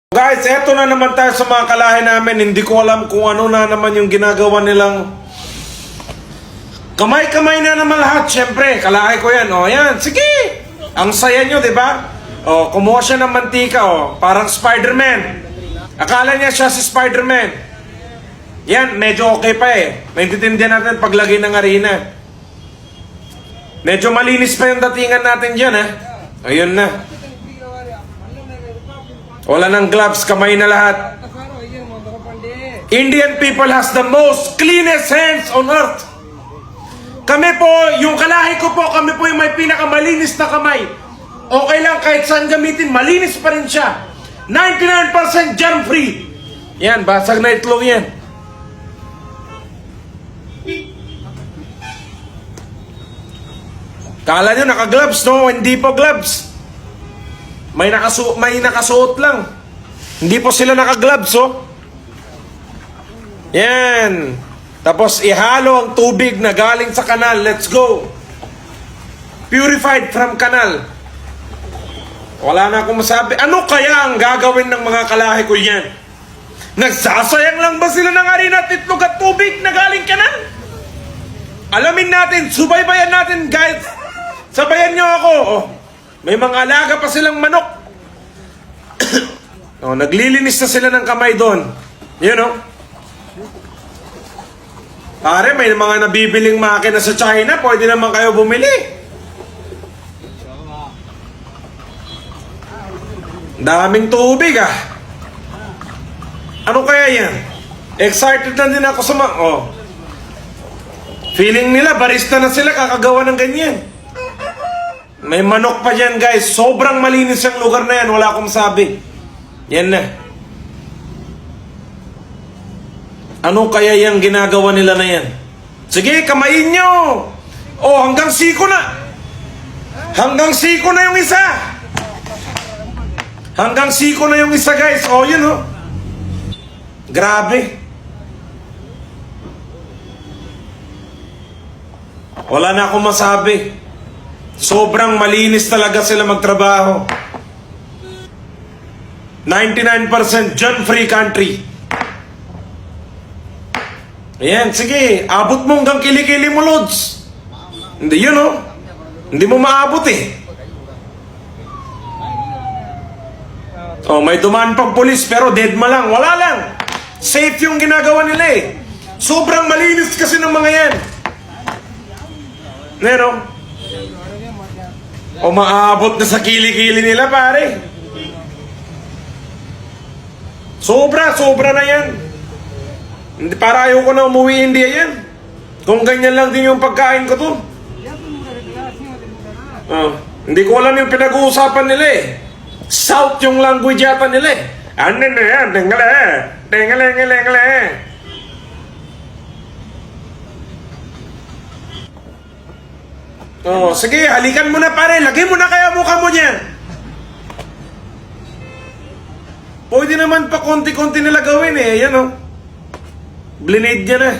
Guys, eto na naman tayo sa mga kalahi namin. Hindi ko alam kung ano na naman yung ginagawa nilang kamay-kamay na naman lahat. Siyempre, kalahi ko yan. O, yan. Sige. Ang saya nyo, di ba? O, kumuha siya ng mantika. O, parang Spider-Man. Akala niya siya si Spider-Man. Yan, medyo okay pa eh. Naintindihan natin paglagay ng harina. Medyo malinis pa yung datingan natin dyan, ha? Ayun na. Wala ng gloves, kamay na lahat. Indian people has the most cleanest hands on earth. Kami po, yung kalahi ko po, kami po yung may pinakamalinis na kamay. Okay lang, kahit saan gamitin, malinis pa rin siya. 99% germ-free. Yan, basag na itlog yan. Kala nyo naka-gloves, no? Hindi po gloves. May nakasuot lang. Hindi po sila naka-gloves, oh. Yan. Tapos ihalo ang tubig na galing sa kanal. Let's go. Purified from kanal. Wala na akong masabi. Ano kaya ang gagawin ng mga kalahi ko yan? Nagsasayang lang ba sila ng harina at itlog at tubig na galing kanal? Alamin natin, subaybayan natin, guys. Sabayan nyo ako. Oh. May mga alaga pa silang manok. Oh, naglilinis na sila ng kamay doon. You know? Pare, may mga nabibiling makina sa China. Pwede naman kayo bumili. Daming tubig ah. Ano kaya yan? Excited na din ako sa mga... Oh. Feeling nila, barista na sila kakagawa ng ganyan. May manok pa dyan, guys. Sobrang malinis yung lugar na yan. Wala akong sabi. Yan na. Ano kaya yung ginagawa nila na yan? Sige, kamayin nyo. Oh, hanggang siko na. Hanggang siko na yung isa. Hanggang siko na yung isa, guys. Oh, yun oh. Grabe. Wala na akong masabi. Sobrang malinis talaga sila magtrabaho. 99% germ-free country. Ayan, sige. Abot mo hanggang kilikili mo, Lods. Hindi yun, oh. Hindi mo maabot, eh. Oh, may dumaan pang pulis, pero dead ma lang. Wala lang. Safe yung ginagawa nila, eh. Sobrang malinis kasi ng mga yan. Nero? O maabot na sa kilikili nila, pare. Sobra na yan. Para ayoko na umuwi India yan. Kung ganyan lang din yung pagkain ko to. Hindi ko alam yung pinag-uusapan nila eh. South yung language yata nila eh. Ano na yan? Tengale. Oh, sige, halikan mo na pare. Lagay mo na kaya mukha mo niyan. Pwede naman pa konti-konti nila gawin eh. Yan oh. Blinade niya na.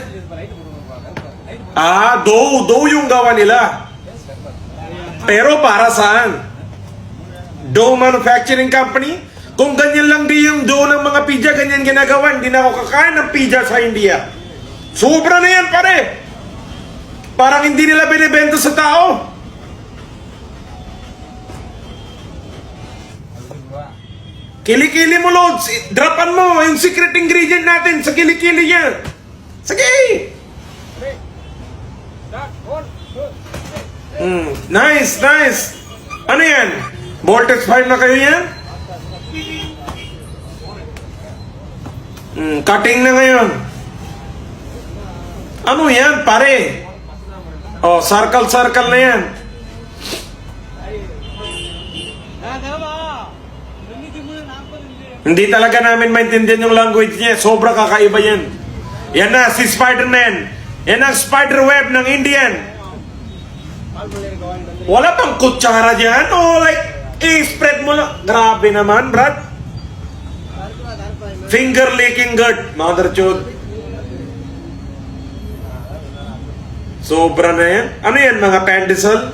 Ah, dough yung gawa nila. Pero para saan? Dough Manufacturing Company? Kung ganyan lang di yung dough ng mga pizza, ganyan ginagawa, hindi na ako kakain ng pizza sa India. Sobra na yan pare. Parang hindi nila binibenta sa tao. Kilikili mo, Lods. Dropan mo yung secret ingredient natin sa kilikili niya. Sige. Nice. Ano yan? Vortex 5 na kayo yan? Cutting na ngayon. Ano yan, pare? Oh, circle na yan. Hindi talaga namin maintindihan yung language niya. Sobra kakaiba yan. Yan na, si Spider-Man. Yan ang spider-web ng Indian. Wala pang kutsara dyan. Oh, like, spread mo lang. Grabe naman, Brad. Finger licking good, mother chod. Sobra na yan. Ano yan, mga pandesal?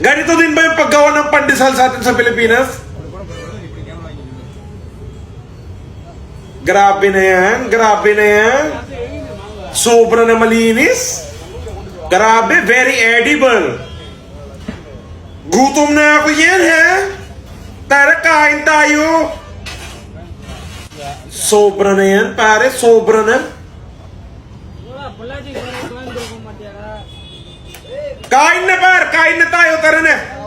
Ganito din ba yung paggawa ng pandesal sa atin sa Pilipinas? Grabe na yan. Grabe na yan. Sobra na malinis. Grabe, very edible. Gutom na ako yan, ha? Tara, kain tayo. Sobra na yan, pare. Sobra na. Kain na, par. Kain na tayo. Tara na.